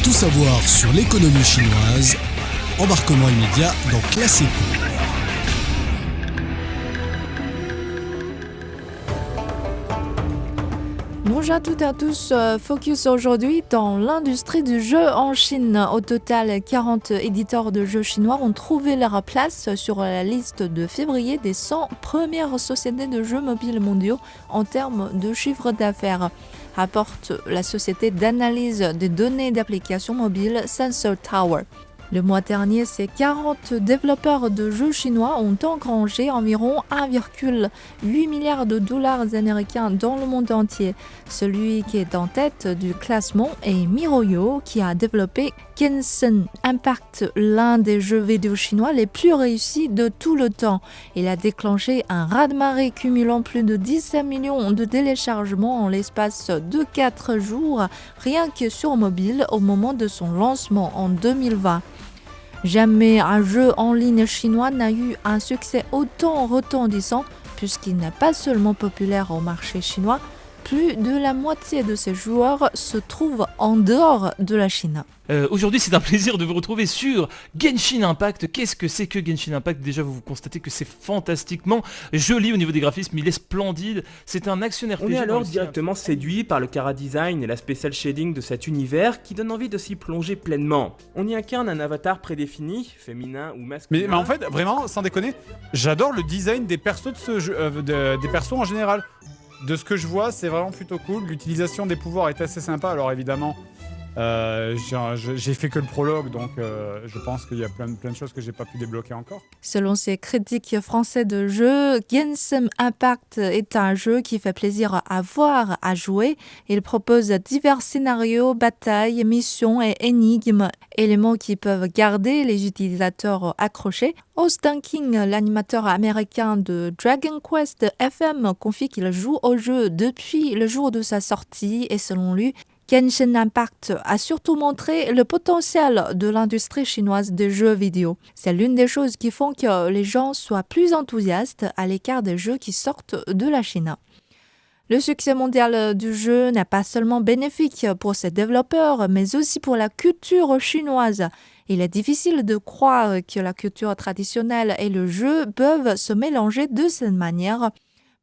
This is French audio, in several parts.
Tout savoir sur l'économie chinoise, embarquement immédiat dans Classe Éco. Bonjour à toutes et à tous, focus aujourd'hui dans l'industrie du jeu en Chine. Au total, 40 éditeurs de jeux chinois ont trouvé leur place sur la liste de février des 100 premières sociétés de jeux mobiles mondiaux en termes de chiffre d'affaires, rapporte la société d'analyse des données d'applications mobiles Sensor Tower. Le mois dernier, ces 40 développeurs de jeux chinois ont engrangé environ 1,8 milliard de dollars américains dans le monde entier. Celui qui est en tête du classement est Miroyo, qui a développé Genshin Impact, l'un des jeux vidéo chinois les plus réussis de tout le temps. Il a déclenché un raz-de-marée cumulant plus de 17 millions de téléchargements en l'espace de 4 jours, rien que sur mobile au moment de son lancement en 2020. Jamais un jeu en ligne chinois n'a eu un succès autant retentissant puisqu'il n'est pas seulement populaire au marché chinois, plus de la moitié de ses joueurs se trouvent en dehors de la Chine. Aujourd'hui, c'est un plaisir de vous retrouver sur Genshin Impact. Qu'est-ce que c'est que Genshin Impact ? Déjà, vous constatez que c'est fantastiquement joli au niveau des graphismes, il est splendide. C'est un action RPG. On est alors directement séduit par le chara-design et l'aspect cel-shading de cet univers qui donne envie de s'y plonger pleinement. On y incarne un avatar prédéfini, féminin ou masculin. Mais en fait, vraiment, sans déconner, j'adore le design des persos de ce jeu, des persos en général. De ce que je vois, c'est vraiment plutôt cool. L'utilisation des pouvoirs est assez sympa. Alors évidemment, j'ai fait que le prologue, donc je pense qu'il y a plein de choses que j'ai pas pu débloquer encore. Selon ces critiques français de jeux, Genshin Impact est un jeu qui fait plaisir à voir, à jouer. Il propose divers scénarios, batailles, missions et énigmes, éléments qui peuvent garder les utilisateurs accrochés. Austin King, l'animateur américain de Dragon Quest FM, confie qu'il joue au jeu depuis le jour de sa sortie et selon lui, Genshin Impact a surtout montré le potentiel de l'industrie chinoise des jeux vidéo. C'est l'une des choses qui font que les gens soient plus enthousiastes à l'écart des jeux qui sortent de la Chine. Le succès mondial du jeu n'est pas seulement bénéfique pour ses développeurs, mais aussi pour la culture chinoise. Il est difficile de croire que la culture traditionnelle et le jeu peuvent se mélanger de cette manière,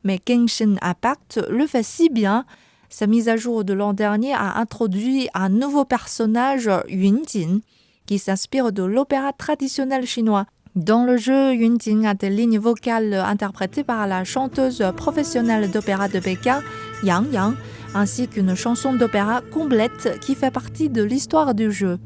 mais Genshin Impact le fait si bien. Sa mise à jour de l'an dernier a introduit un nouveau personnage, Yunjin, qui s'inspire de l'opéra traditionnel chinois. Dans le jeu, Yunjin a des lignes vocales interprétées par la chanteuse professionnelle d'opéra de Pékin, Yang Yang, ainsi qu'une chanson d'opéra complète qui fait partie de l'histoire du jeu.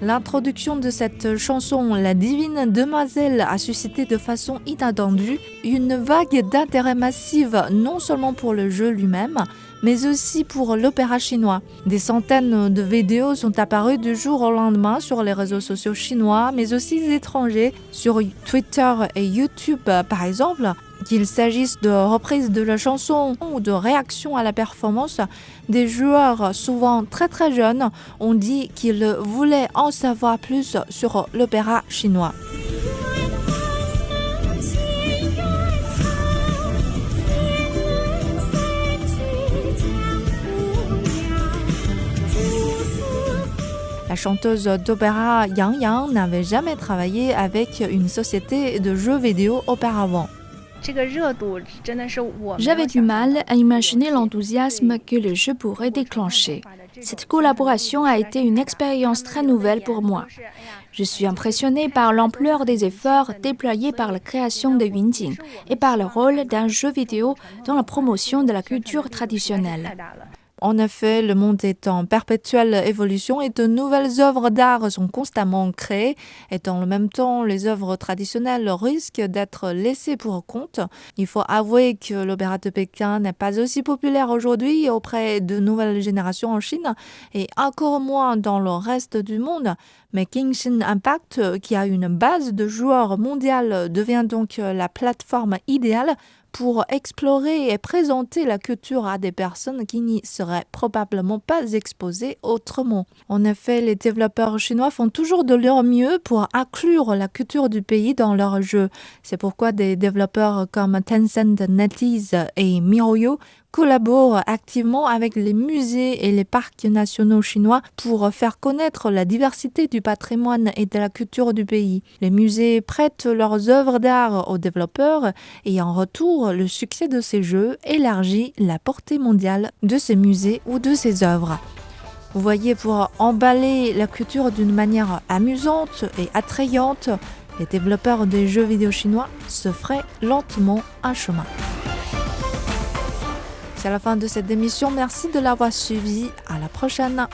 L'introduction de cette chanson, La Divine Demoiselle, a suscité de façon inattendue une vague d'intérêt massive, non seulement pour le jeu lui-même, mais aussi pour l'opéra chinois. Des centaines de vidéos sont apparues du jour au lendemain sur les réseaux sociaux chinois, mais aussi étrangers, sur Twitter et YouTube par exemple. Qu'il s'agisse de reprises de la chanson ou de réactions à la performance, des joueurs souvent très très jeunes ont dit qu'ils voulaient en savoir plus sur l'opéra chinois. La chanteuse d'opéra Yang Yang n'avait jamais travaillé avec une société de jeux vidéo auparavant. J'avais du mal à imaginer l'enthousiasme que le jeu pourrait déclencher. Cette collaboration a été une expérience très nouvelle pour moi. Je suis impressionnée par l'ampleur des efforts déployés par la création de Yunjin et par le rôle d'un jeu vidéo dans la promotion de la culture traditionnelle. En effet, le monde est en perpétuelle évolution et de nouvelles œuvres d'art sont constamment créées et dans le même temps, les œuvres traditionnelles risquent d'être laissées pour compte. Il faut avouer que l'opéra de Pékin n'est pas aussi populaire aujourd'hui auprès de nouvelles générations en Chine et encore moins dans le reste du monde. Mais Genshin Impact, qui a une base de joueurs mondiale, devient donc la plateforme idéale pour explorer et présenter la culture à des personnes qui n'y seraient probablement pas exposées autrement. En effet, les développeurs chinois font toujours de leur mieux pour inclure la culture du pays dans leurs jeux. C'est pourquoi des développeurs comme Tencent, NetEase et MiHoYo collaborent activement avec les musées et les parcs nationaux chinois pour faire connaître la diversité du patrimoine et de la culture du pays. Les musées prêtent leurs œuvres d'art aux développeurs et en retour, le succès de ces jeux élargit la portée mondiale de ces musées ou de ces œuvres. Vous voyez, pour emballer la culture d'une manière amusante et attrayante, les développeurs des jeux vidéo chinois se feraient lentement un chemin. C'est la fin de cette émission. Merci de l'avoir suivi. À la prochaine.